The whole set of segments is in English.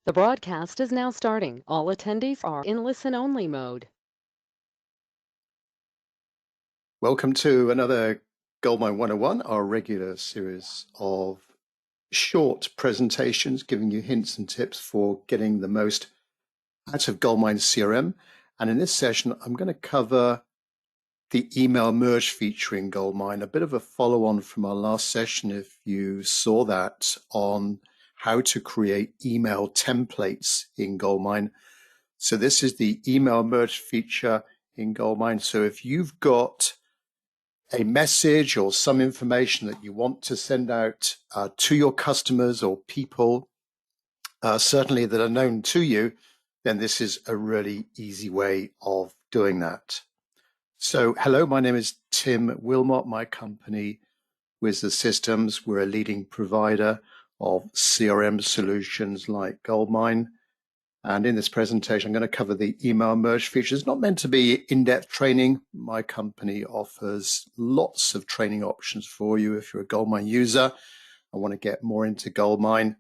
The broadcast is now starting. All attendees are in listen-only mode. Welcome to another GoldMine 101, our regular series of short presentations giving you hints and tips for getting the most out of GoldMine CRM. And in this session, I'm going to cover the email merge feature in GoldMine, a bit of a follow-on from our last session, if you saw that, on how to create email templates in GoldMine. So this is the email merge feature in GoldMine. So if you've got a message or some information that you want to send out to your customers or people, certainly that are known to you, then this is a really easy way of doing that. So hello, my name is Tim Wilmot. My company, Wizard Systems, we're a leading provider of CRM solutions like GoldMine. And in this presentation, I'm going to cover the email merge feature. It's not meant to be in-depth training. My company offers lots of training options for you. If you're a GoldMine user and want to get more into GoldMine,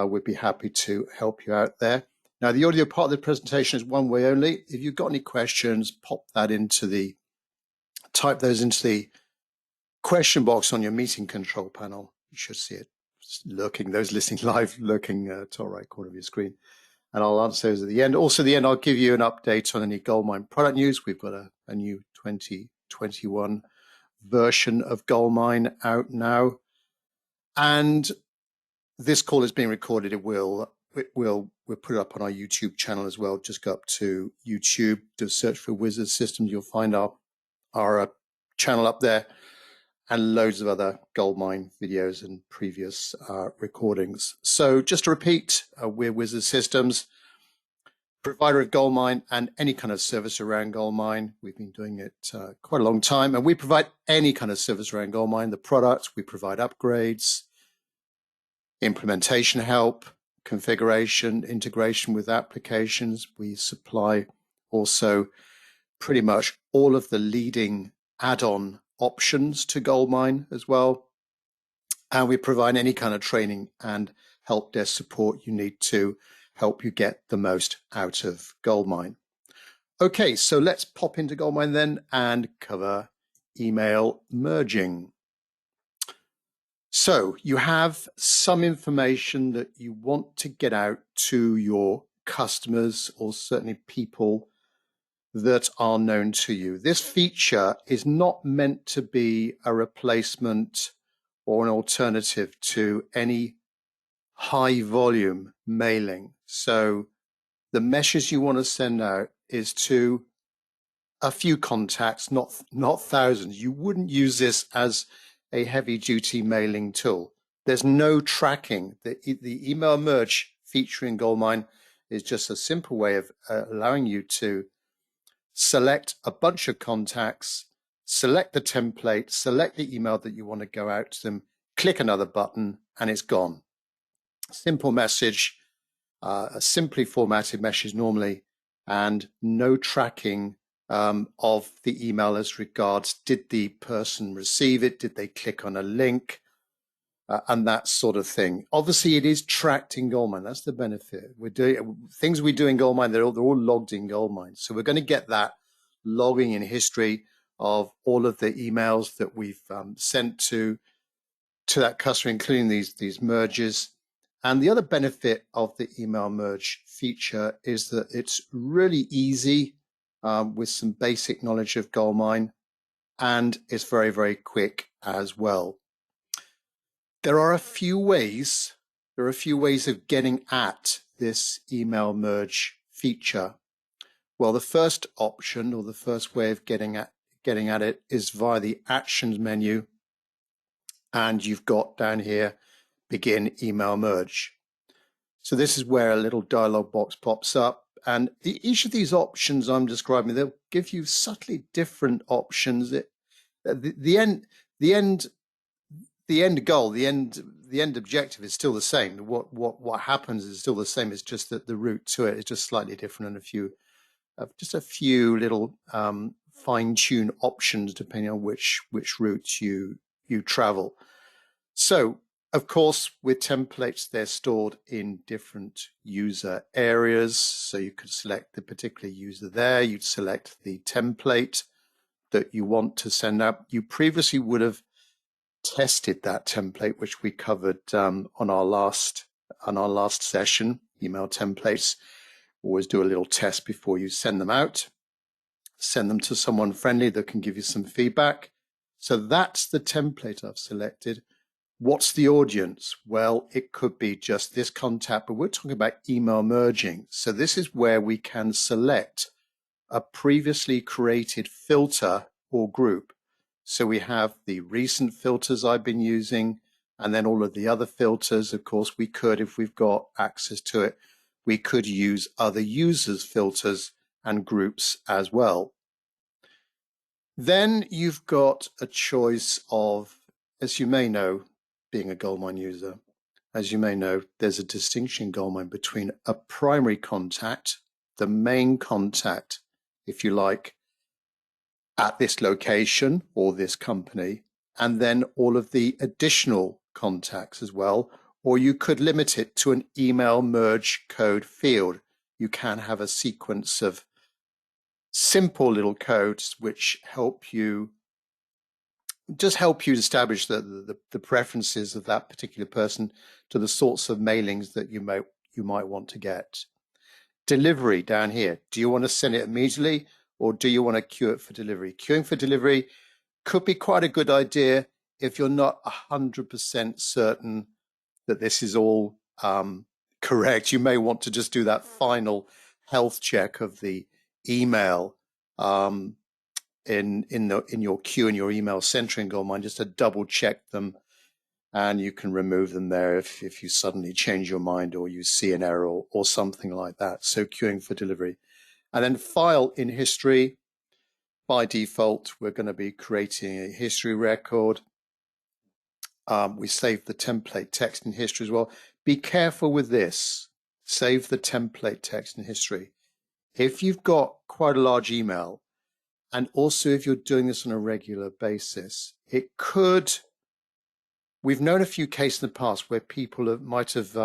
we'd be happy to help you out there. Now, the audio part of the presentation is one way only. If you've got any questions, type those into the question box on your meeting control panel. You should see it lurking, those listening live, lurking top right corner of your screen. And I'll answer those at the end. Also, at the end, I'll give you an update on any GoldMine product news. We've got a new 2021 version of GoldMine out now. And this call is being recorded. We'll put it up on our YouTube channel as well. Just go up to YouTube, do a search for Wizard Systems. You'll find our channel up there, and loads of other GoldMine videos and previous recordings. So just to repeat, we're Wizard Systems, provider of GoldMine and any kind of service around GoldMine. We've been doing it quite a long time, and we provide any kind of service around GoldMine. The product, we provide upgrades, implementation help, configuration, integration with applications. We supply also pretty much all of the leading add-on options to GoldMine as well. And we provide any kind of training and help desk support you need to help you get the most out of GoldMine. Okay, so let's pop into GoldMine then and cover email merging. So you have some information that you want to get out to your customers or certainly people that are known to you. This feature is not meant to be a replacement or an alternative to any high volume mailing. So the message you want to send out is to a few contacts, not thousands. You wouldn't use this as a heavy duty mailing tool. There's no tracking. The email merge feature in GoldMine is just a simple way of allowing you to select a bunch of contacts, select the template, select the email that you want to go out to them, click another button, and it's gone. Simple message, a simply formatted message normally, and no tracking of the email as regards did the person receive it, did they click on a link, and that sort of thing. Obviously, it is tracked in GoldMine. That's the benefit. We're doing things we do in GoldMine. They're all logged in GoldMine. So we're going to get that logging in history of all of the emails that we've sent to that customer, including these merges. And the other benefit of the email merge feature is that it's really easy with some basic knowledge of GoldMine, and it's very, very quick as well. There are a few ways of getting at this email merge feature. Well, the first option or the first way of getting at it is via the actions menu. And you've got down here, begin email merge. So this is where a little dialog box pops up. And each of these options I'm describing, they'll give you subtly different options. The end goal, the end objective is still the same. What happens is still the same. It's just that the route to it is just slightly different, and just a few little fine-tune options depending on which route you travel. So Of course, with templates, they're stored in different user areas. So you could select the particular user there. You'd select the template that you want to send out. You previously would have tested that template, which we covered on our last session, email templates. Always do a little test before you send them out. Send them to someone friendly that can give you some feedback. So that's the template I've selected. What's the audience? Well, it could be just this contact, but we're talking about email merging. So this is where we can select a previously created filter or group. So we have the recent filters I've been using, and then all of the other filters. Of course, we could, if we've got access to it, we could use other users' filters and groups as well. Then you've got a choice of, as you may know, being a GoldMine user, as you may know, there's a distinction in GoldMine between a primary contact, the main contact, if you like, at this location or this company, and then all of the additional contacts as well. Or you could limit it to an email merge code field. You can have a sequence of simple little codes which help you establish the preferences of that particular person to the sorts of mailings that you might want to get. Delivery down here. Do you want to send it immediately or do you want to queue it for delivery? Queuing for delivery could be quite a good idea if you're not 100% certain that this is all correct. You may want to just do that final health check of the email in your queue in your email center in GoldMine, just to double check them, and you can remove them there if you suddenly change your mind or you see an error or something like that. So queuing for delivery. And then file in history. By default, we're going to be creating a history record. We save the template text in history as well. Be careful with this. Save the template text in history. If you've got quite a large email, and also if you're doing this on a regular basis, it could, we've known a few cases in the past where people might have,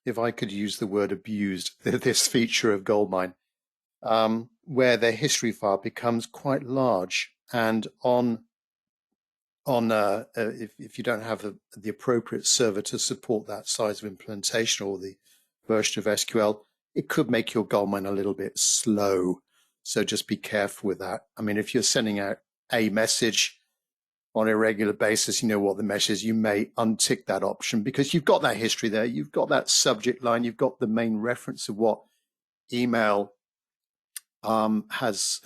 if I could use the word abused, this feature of GoldMine, where their history file becomes quite large, and if you don't have the appropriate server to support that size of implementation or the version of SQL, it could make your GoldMine a little bit slow. So just be careful with that. I mean, if you're sending out a message on a regular basis, you know what the message is, you may untick that option because you've got that history there, you've got that subject line, you've got the main reference of what email has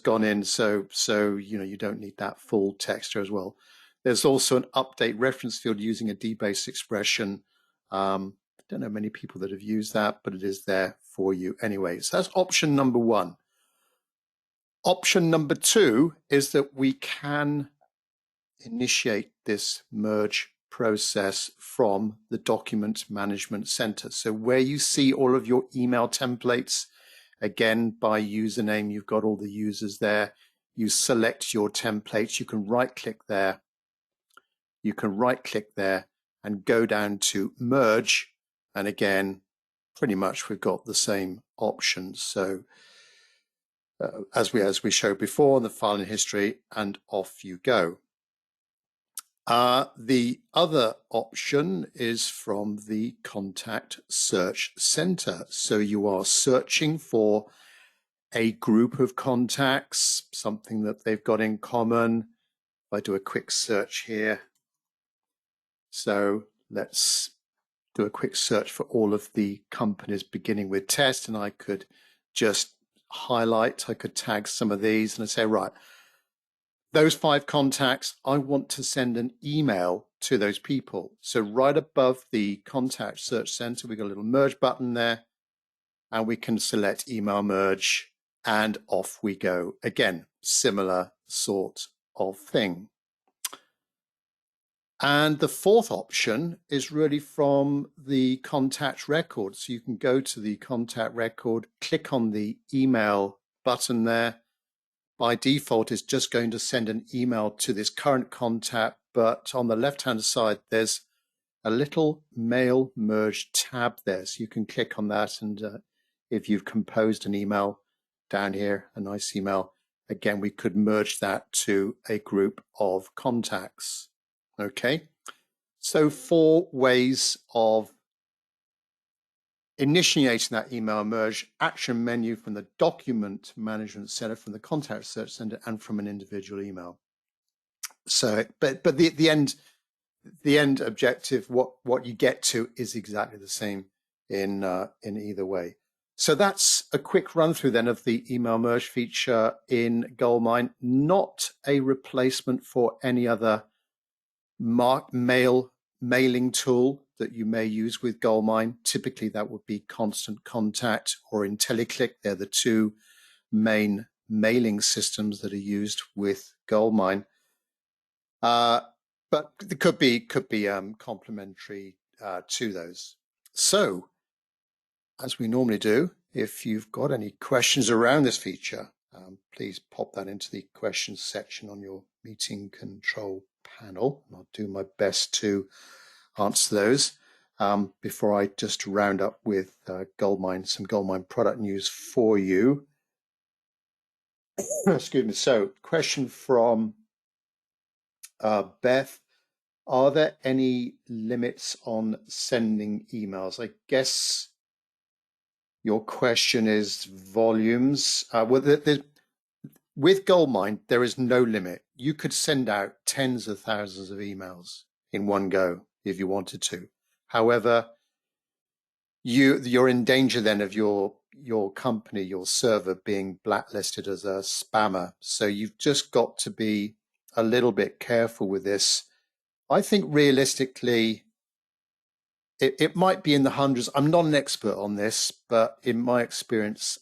gone in. So you don't need that full text as well. There's also an update reference field using a debase expression. I don't know many people that have used that, but it is there for you anyway. So that's option number one. Option number two is that we can initiate this merge process from the document management center. So where you see all of your email templates, again, by username, you've got all the users there. You select your templates. You can right click there. You can right click there and go down to merge. And again, pretty much we've got the same options. So as we showed before, the file in history, and off you go. The other option is from the Contact Search Center. So you are searching for a group of contacts, something that they've got in common. If I do a quick search here. So let's do a quick search for all of the companies beginning with test, and I could just highlight, I could tag some of these and I'd say, right, those 5 contacts, I want to send an email to those people. So right above the Contact Search Center, we've got a little merge button there, and we can select email merge, and off we go. Again, similar sort of thing. And the fourth option is really from the contact record. So you can go to the contact record, click on the email button there. By default, it's just going to send an email to this current contact, but on the left-hand side, there's a little mail merge tab there. So you can click on that, and if you've composed an email down here, a nice email, again, we could merge that to a group of contacts. Okay, so 4 ways of initiating that email merge: action menu from the document management center, from the contact search center, and from an individual email. So, but the end objective, what you get to, is exactly the same in either way. So that's a quick run through then of the email merge feature in GoldMine. Not a replacement for any other mailing tool that you may use with GoldMine. Typically that would be Constant Contact or IntelliClick. They're the 2 main mailing systems that are used with GoldMine. But it could be complementary to those. So, as we normally do, if you've got any questions around this feature, please pop that into the questions section on your meeting control panel. I'll do my best to answer those before I just round up with some GoldMine product news for you. Excuse me. So, question from Beth: are there any limits on sending emails? I guess your question is volumes. With GoldMine, there is no limit. You could send out tens of thousands of emails in one go if you wanted to. However, you're in danger then of your company, your server, being blacklisted as a spammer. So you've just got to be a little bit careful with this. I think realistically, it might be in the hundreds. I'm not an expert on this, but in my experience,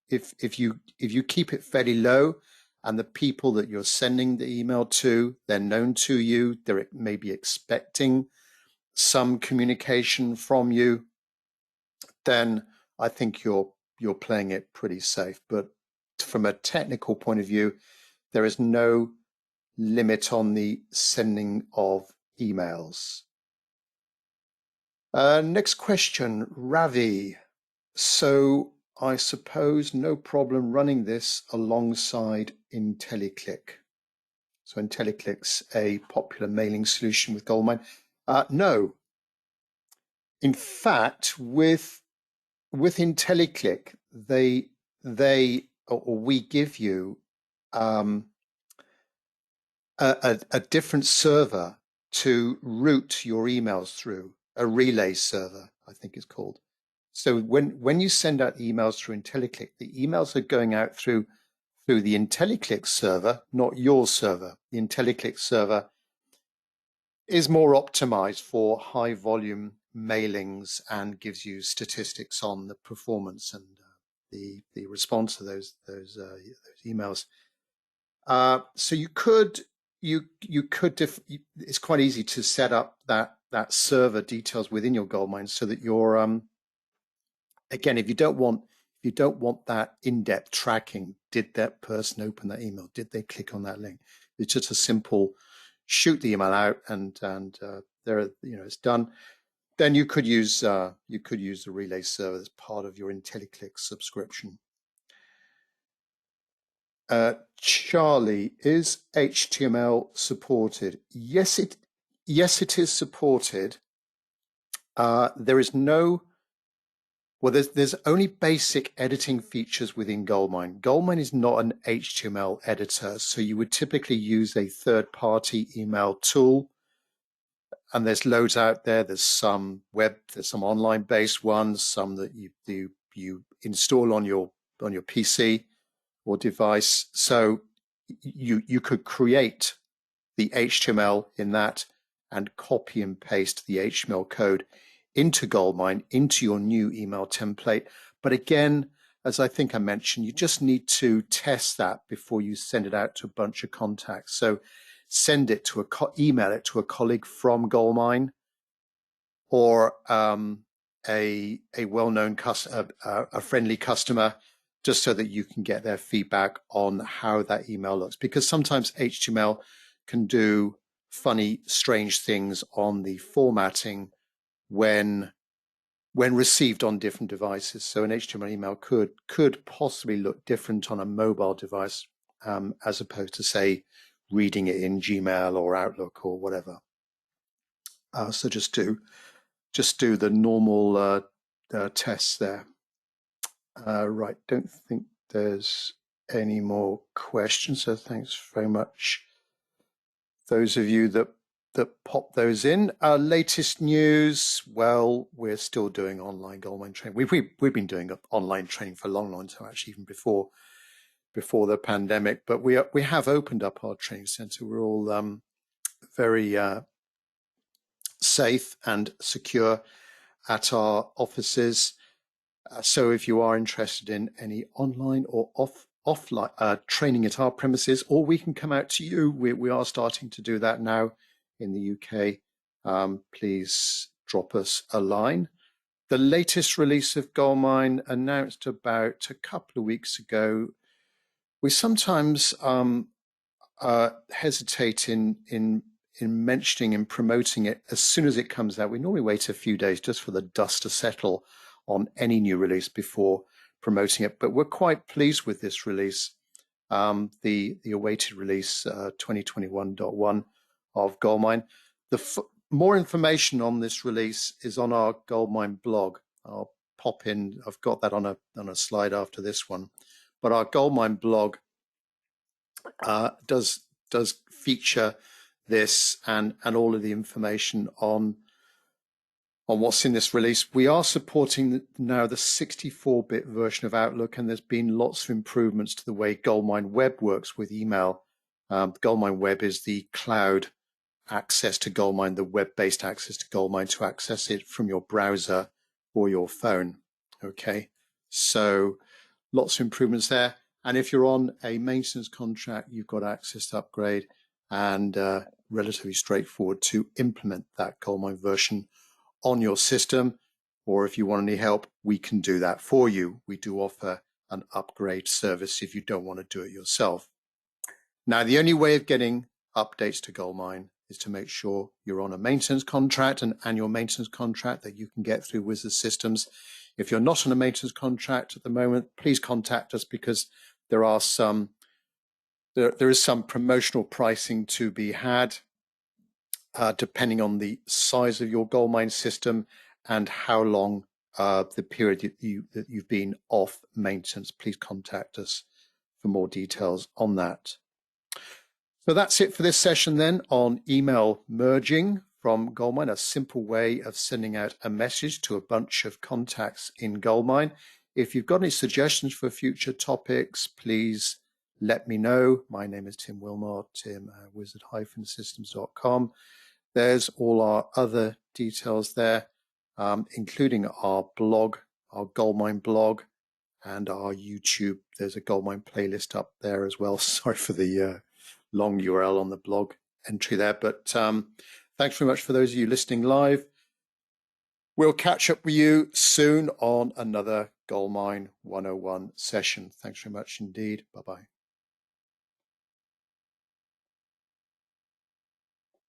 if you keep it fairly low, and the people that you're sending the email to, they're known to you, they're maybe expecting some communication from you, then I think you're playing it pretty safe. But from a technical point of view, there is no limit on the sending of emails. Next question, Ravi. So I suppose no problem running this alongside IntelliClick. So IntelliClick's a popular mailing solution with GoldMine. No. In fact, with IntelliClick, we give you a different server to route your emails through, a relay server, I think it's called. So when you send out emails through IntelliClick, the emails are going out through the IntelliClick server, not your server. The IntelliClick server is more optimized for high volume mailings and gives you statistics on the performance and the response to those emails. So you could it's quite easy to set up that server details within your GoldMine so that you're again, if you don't want that in-depth tracking, did that person open that email? Did they click on that link? It's just a simple shoot the email out and there, it's done. Then you could use the relay server as part of your IntelliClick subscription. Charlie, is HTML supported? Yes, it is supported. There's only basic editing features within GoldMine. GoldMine is not an HTML editor, so you would typically use a third-party email tool. And there's loads out there. There's some online-based ones, some that you install on your PC or device. So you could create the HTML in that and copy and paste the HTML code into GoldMine, into your new email template. But again, as I think I mentioned, you just need to test that before you send it out to a bunch of contacts. So send it to email it to a colleague from GoldMine or a well-known a friendly customer, just so that you can get their feedback on how that email looks. Because sometimes HTML can do funny, strange things on the formatting when received on different devices. So an HTML email could possibly look different on a mobile device as opposed to, say, reading it in Gmail or Outlook or whatever. So just do the normal tests there. Right, don't think there's any more questions. So thanks very much, those of you that pop those in. Latest news, well, we're still doing online GoldMine training. We've been doing online training for a long time, actually, even before the pandemic. But we have opened up our training center. We're all very safe and secure at our offices. So if you are interested in any online or offline training at our premises, or we can come out to you, we are starting to do that now in the UK. Please drop us a line. The latest release of GoldMine, announced about a couple of weeks ago. We sometimes hesitate in mentioning and promoting it as soon as it comes out. We normally wait a few days just for the dust to settle on any new release before promoting it, but we're quite pleased with this release, the awaited release 2021.1 of GoldMine. More information on this release is on our GoldMine blog. I'll pop in, I've got that on a slide after this one, but our GoldMine blog does feature this and all of the information on what's in this release. We are supporting now the 64-bit version of Outlook, and there's been lots of improvements to the way GoldMine Web works with email. GoldMine Web is the cloud access to GoldMine, the web-based access to GoldMine to access it from your browser or your phone. Okay, so lots of improvements there. And if you're on a maintenance contract, you've got access to upgrade, and relatively straightforward to implement that GoldMine version on your system. Or if you want any help, we can do that for you. We do offer an upgrade service if you don't want to do it yourself. Now, the only way of getting updates to GoldMine is to make sure you're on a maintenance contract, an annual maintenance contract that you can get through Wizard Systems. If you're not on a maintenance contract at the moment, please contact us, because there is some promotional pricing to be had depending on the size of your GoldMine system and how long the period that you've been off maintenance. Please contact us for more details on that. So that's it for this session then on email merging from GoldMine, a simple way of sending out a message to a bunch of contacts in GoldMine. If you've got any suggestions for future topics, please let me know. My name is Tim Wilmot, Tim at wizard-systems.com. There's all our other details there, including our blog, our GoldMine blog, and our YouTube. There's a GoldMine playlist up there as well. Sorry for the long URL on the blog entry there, but thanks very much for those of you listening live. We'll catch up with you soon on another GoldMine 101 session. Thanks very much indeed. Bye-bye.